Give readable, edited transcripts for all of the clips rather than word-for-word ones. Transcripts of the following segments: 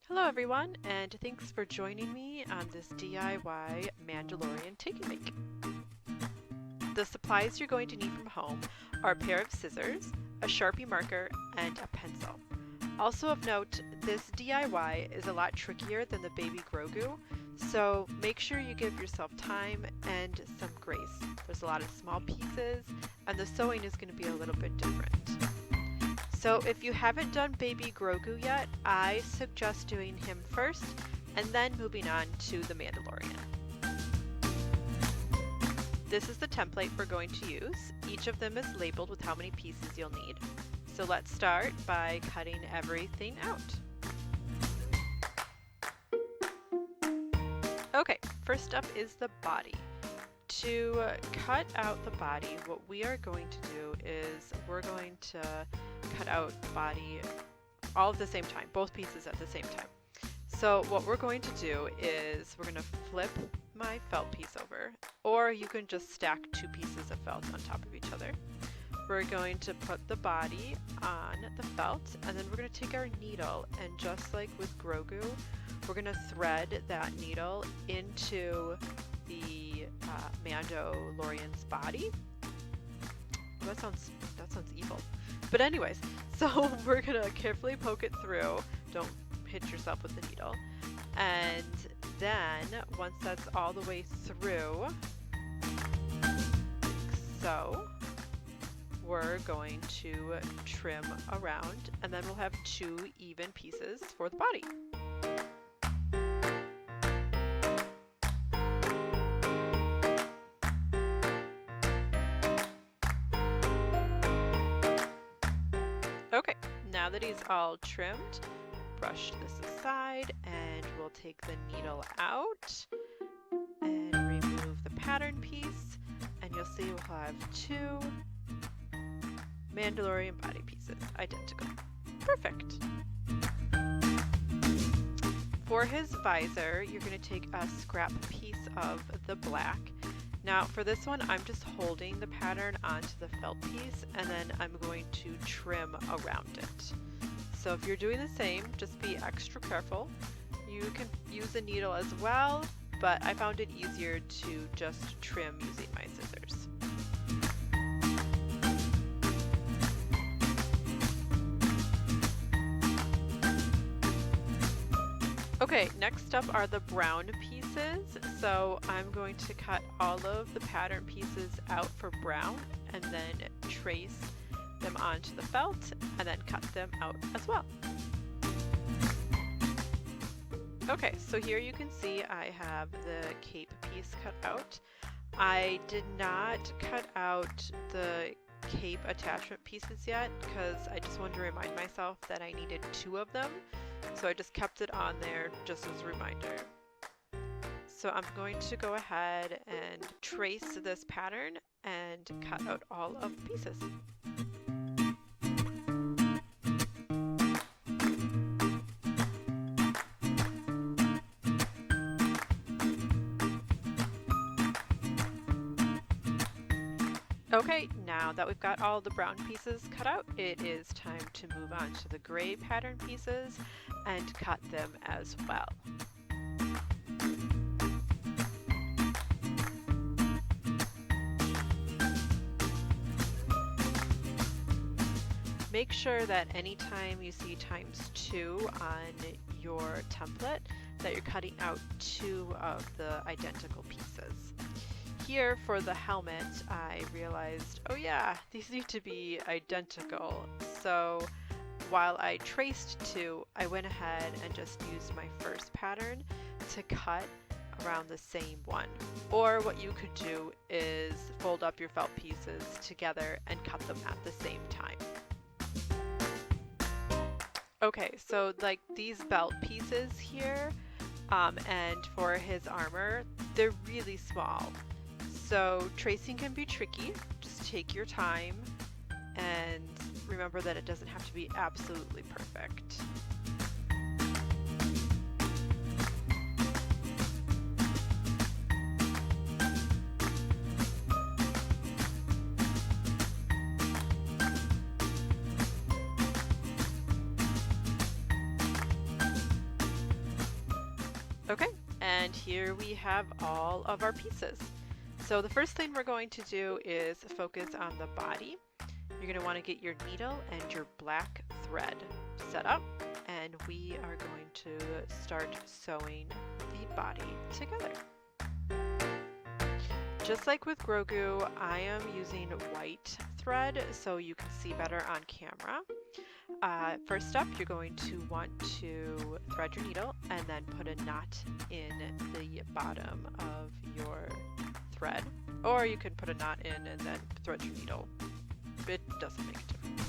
Hello everyone, and thanks for joining me on this DIY Mandalorian take and make. The supplies you're going to need from home are a pair of scissors, a Sharpie marker, and a pencil. Also of note, this DIY is a lot trickier than the baby Grogu, so make sure you give yourself time and some grace. There's a lot of small pieces, and the sewing is going to be a little bit different. So if you haven't done baby Grogu yet, I suggest doing him first and then moving on to the Mandalorian. This is the template we're going to use. Each of them is labeled with how many pieces you'll need. So let's start by cutting everything out. Okay, first up is the body. To cut out the body, what we are going to do is we're going to cut out the body all at the same time, both pieces at the same time. So what we're going to do is we're going to flip my felt piece over, or you can just stack two pieces of felt on top of each other. We're going to put the body on the felt, and then we're going to take our needle, and just like with Grogu, we're going to thread that needle into the Mandalorian's body. Well, that sounds evil. But anyways, so we're gonna carefully poke it through. Don't hit yourself with the needle. And then once that's all the way through, like so, we're going to trim around, and then we'll have two even pieces for the body. Okay, now that he's all trimmed, brush this aside, and we'll take the needle out and remove the pattern piece, and you'll see we'll have two Mandalorian body pieces, identical. Perfect. For his visor, you're going to take a scrap piece of the black. Now for this one, I'm just holding the pattern onto the felt piece, and then I'm going to trim around it. So if you're doing the same, just be extra careful. You can use a needle as well, but I found it easier to just trim using my scissors. Okay, next up are the brown pieces. So I'm going to cut all of the pattern pieces out for brown and then trace them onto the felt and then cut them out as well. Okay, so here you can see I have the cape piece cut out. I did not cut out the cape attachment pieces yet because I just wanted to remind myself that I needed two of them. So I just kept it on there just as a reminder. So I'm going to go ahead and trace this pattern and cut out all of the pieces. Okay, now that we've got all the brown pieces cut out, it is time to move on to the gray pattern pieces and cut them as well. Make sure that anytime you see ×2 on your template, that you're cutting out two of the identical pieces. Here for the helmet, I realized, oh yeah, these need to be identical. So while I traced two, I went ahead and just used my first pattern to cut around the same one. Or what you could do is fold up your felt pieces together and cut them at the same time. Okay, so like these belt pieces here, and for his armor, they're really small. So tracing can be tricky. Just take your time and remember that it doesn't have to be absolutely perfect. Okay, and here we have all of our pieces. So the first thing we're going to do is focus on the body. You're going to want to get your needle and your black thread set up, and we are going to start sewing the body together. Just like with Grogu, I am using white thread so you can see better on camera. First up, you're going to want to thread your needle and then put a knot in the bottom of your thread, or you can put a knot in and then thread your needle. It doesn't make a difference.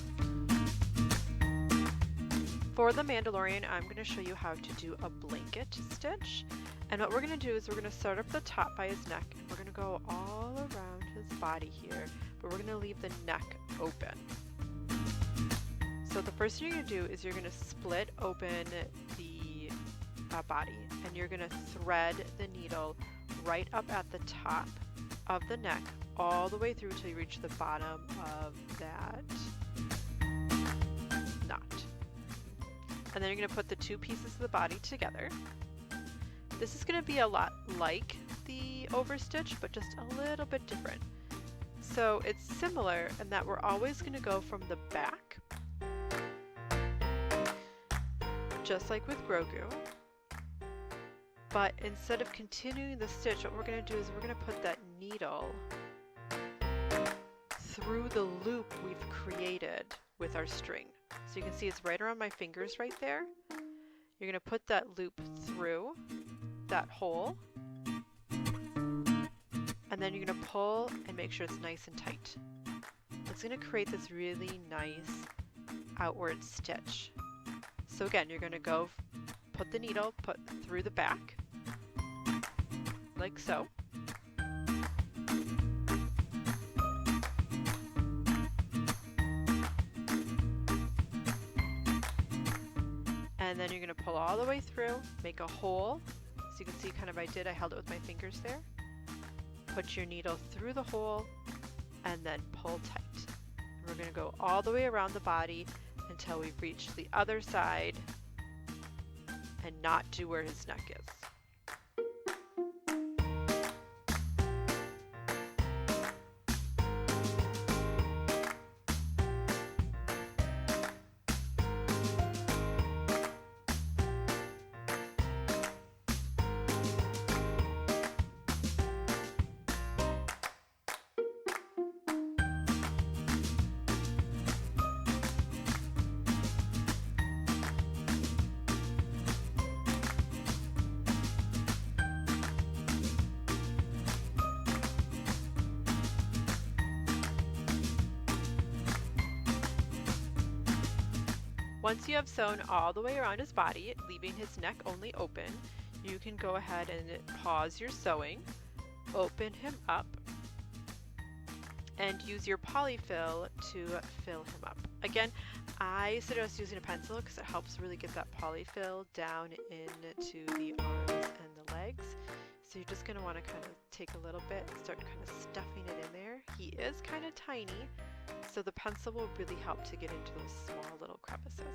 For the Mandalorian, I'm going to show you how to do a blanket stitch. And what we're going to do is we're going to start up the top by his neck. We're going to go all around his body here, but we're going to leave the neck open. So the first thing you're going to do is you're going to split open the body, and you're going to thread the needle right up at the top of the neck all the way through till you reach the bottom of that knot. And then you're going to put the two pieces of the body together. This is going to be a lot like the overstitch, but just a little bit different. So it's similar in that we're always going to go from the back, just like with Grogu. But instead of continuing the stitch, what we're going to do is we're going to put that needle through the loop we've created with our string. So you can see it's right around my fingers right there. You're going to put that loop through that hole, and then you're going to pull and make sure it's nice and tight. It's going to create this really nice outward stitch. So again, you're going to go put the needle through the back, like so. And then you're going to pull all the way through, make a hole. So you can see kind of I held it with my fingers there. Put your needle through the hole and then pull tight. And we're going to go all the way around the body until we've reached the other side and not do where his neck is. Once you have sewn all the way around his body, leaving his neck only open, you can go ahead and pause your sewing, open him up, and use your polyfill to fill him up. Again, I suggest using a pencil because it helps really get that polyfill down into the arms and the legs. So you're just going to want to kind of take a little bit and start kind of stuffing it in there. He is kind of tiny, so the pencil will really help to get into those small little crevices.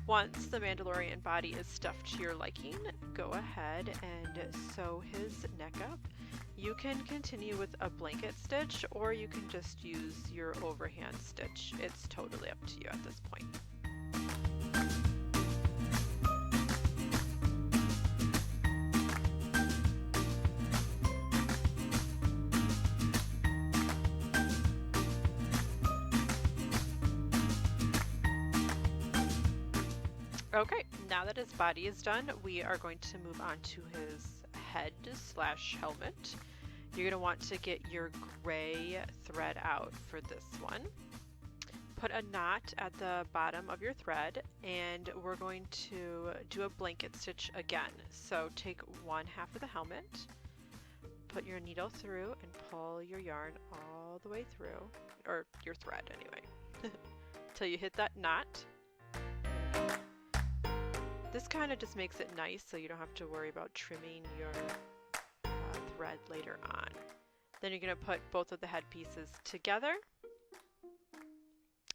Once the Mandalorian body is stuffed to your liking, go ahead and sew his neck up. You can continue with a blanket stitch, or you can just use your overhand stitch. It's totally up to you at this point. Okay, now that his body is done, we are going to move on to his head/helmet. You're going to want to get your gray thread out for this one. Put a knot at the bottom of your thread, and we're going to do a blanket stitch again. So take one half of the helmet, put your needle through, and pull your yarn all the way through, or your thread anyway, till you hit that knot. This kind of just makes it nice so you don't have to worry about trimming your thread later on. Then you're going to put both of the head pieces together.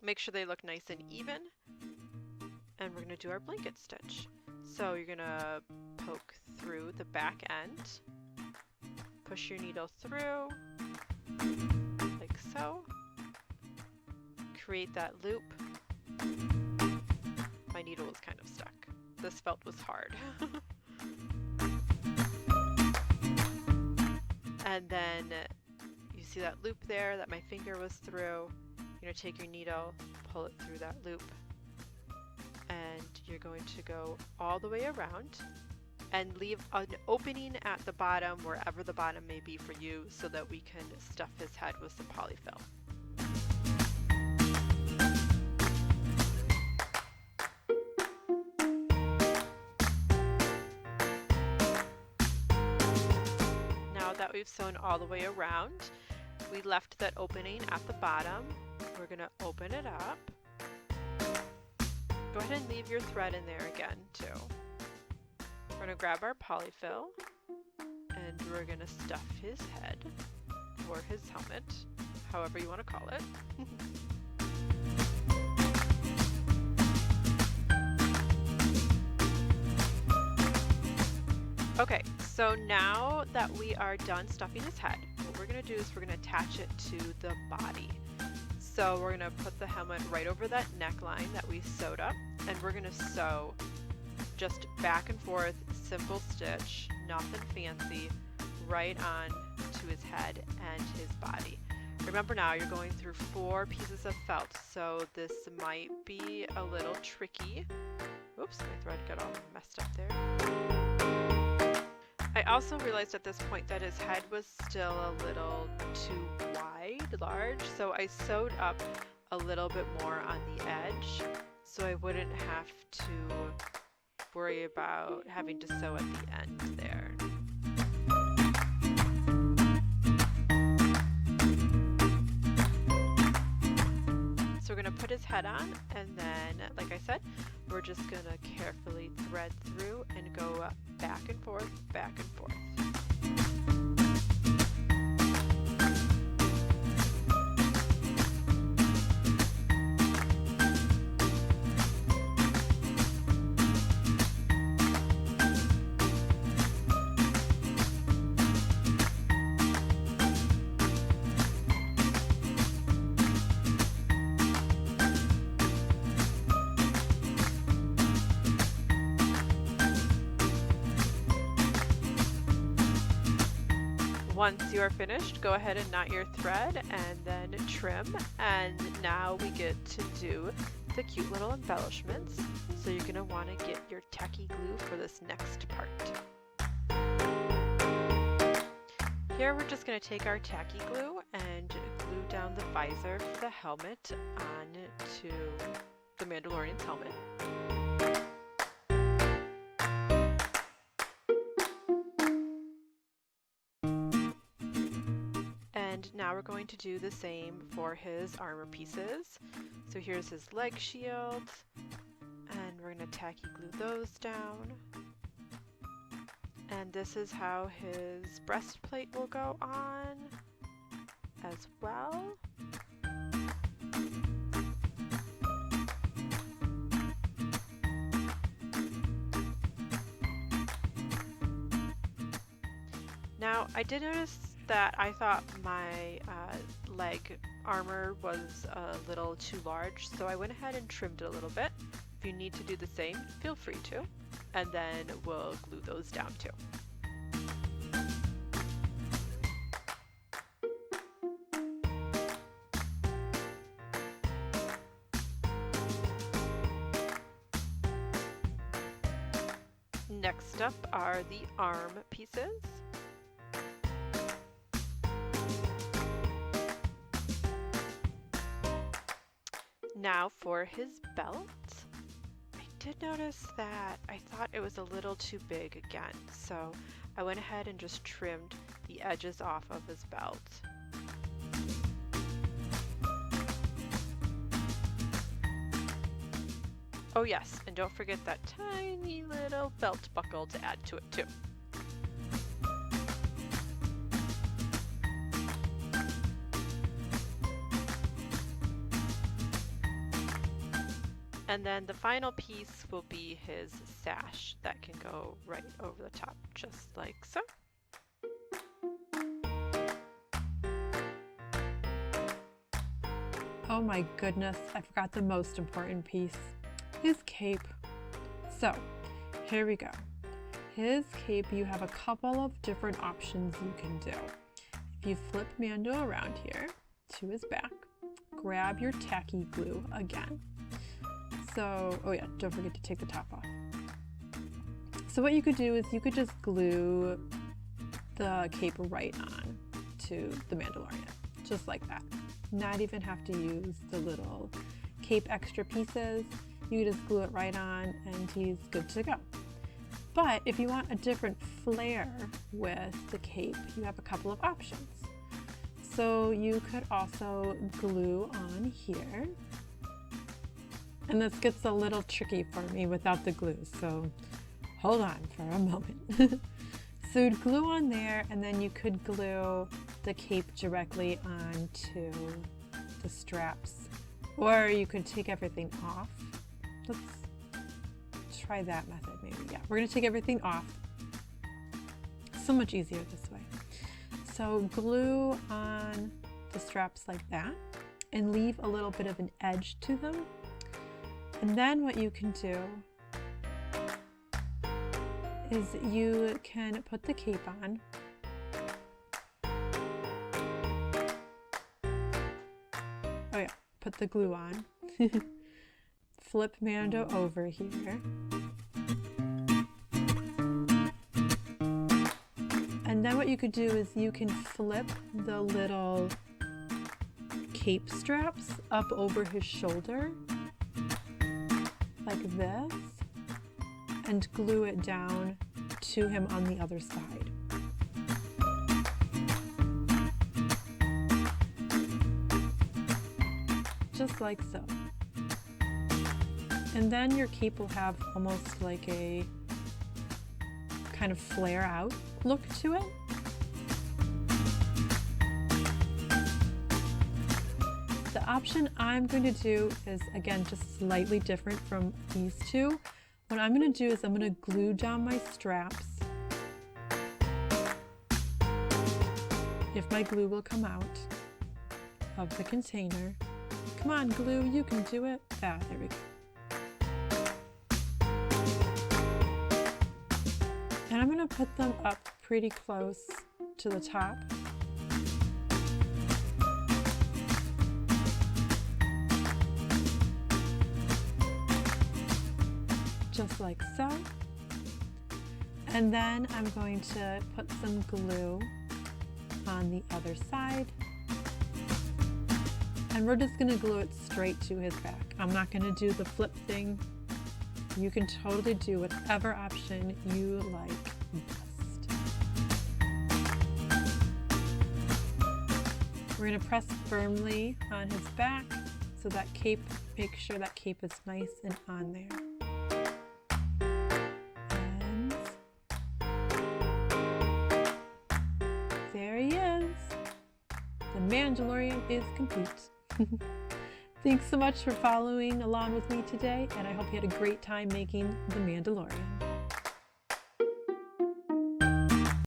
Make sure they look nice and even. And we're going to do our blanket stitch. So you're going to poke through the back end, push your needle through, like so. Create that loop. My needle was kind of stuck. This felt was hard. And then you see that loop there that my finger was through. You're going to take your needle, pull it through that loop, and you're going to go all the way around and leave an opening at the bottom, wherever the bottom may be for you, so that we can stuff his head with some polyfill. That we've sewn all the way around, we left that opening at the bottom. We're going to open it up. Go ahead and leave your thread in there again too. We're going to grab our polyfill and we're going to stuff his head or his helmet, however you want to call it. Okay, so now that we are done stuffing his head, what we're going to do is we're going to attach it to the body. So we're going to put the helmet right over that neckline that we sewed up, and we're going to sew just back and forth, simple stitch, nothing fancy, right on to his head and his body. Remember now, you're going through 4 pieces of felt, so this might be a little tricky. Oops, my thread got all messed up there. I also realized at this point that his head was still a little too large, so I sewed up a little bit more on the edge so I wouldn't have to worry about having to sew at the end there. So we're going to put his head on, and then, like I said, we're just going to carefully thread through and go back and forth, back and forth. Once you are finished, go ahead and knot your thread and then trim. And now we get to do the cute little embellishments. So you're going to want to get your tacky glue for this next part. Here we're just going to take our tacky glue and glue down the visor for the helmet onto the Mandalorian's helmet. And now we're going to do the same for his armor pieces. So here's his leg shield, and we're going to tacky glue those down. And this is how his breastplate will go on as well. Now, I did notice that I thought my leg armor was a little too large, so I went ahead and trimmed it a little bit. If you need to do the same, feel free to, and then we'll glue those down too. Next up are the arm pieces. Now for his belt. I did notice that I thought it was a little too big again, so I went ahead and just trimmed the edges off of his belt. Oh yes, and don't forget that tiny little belt buckle to add to it too. And then the final piece will be his sash that can go right over the top, just like so. Oh my goodness, I forgot the most important piece, his cape. So here we go. His cape, you have a couple of different options you can do. If you flip Mando around here to his back, grab your tacky glue again. So, oh yeah, don't forget to take the top off. So what you could do is you could just glue the cape right on to the Mandalorian, just like that. Not even have to use the little cape extra pieces. You just glue it right on and he's good to go. But if you want a different flair with the cape, you have a couple of options. So you could also glue on here. And this gets a little tricky for me without the glue, so hold on for a moment. So you'd glue on there, and then you could glue the cape directly onto the straps. Or you could take everything off. Let's try that method maybe. Yeah, we're gonna take everything off. So much easier this way. So glue on the straps like that and leave a little bit of an edge to them. And then what you can do is you can put the cape on. Oh yeah, put the glue on. Flip Mando over here. And then what you could do is you can flip the little cape straps up over his shoulder like this and glue it down to him on the other side. Just like so. And then your cape will have almost like a kind of flare out look to it. The option I'm going to do is, again, just slightly different from these two. What I'm going to do is I'm going to glue down my straps. If my glue will come out of the container. Come on, glue, you can do it. Ah, there we go. And I'm going to put them up pretty close to the top. Just like so. And then I'm going to put some glue on the other side. And we're just going to glue it straight to his back. I'm not going to do the flip thing. You can totally do whatever option you like best. We're going to press firmly on his back so that cape, make sure that cape is nice and on there. And there he is. The Mandalorian is complete. Thanks so much for following along with me today, and I hope you had a great time making the Mandalorian.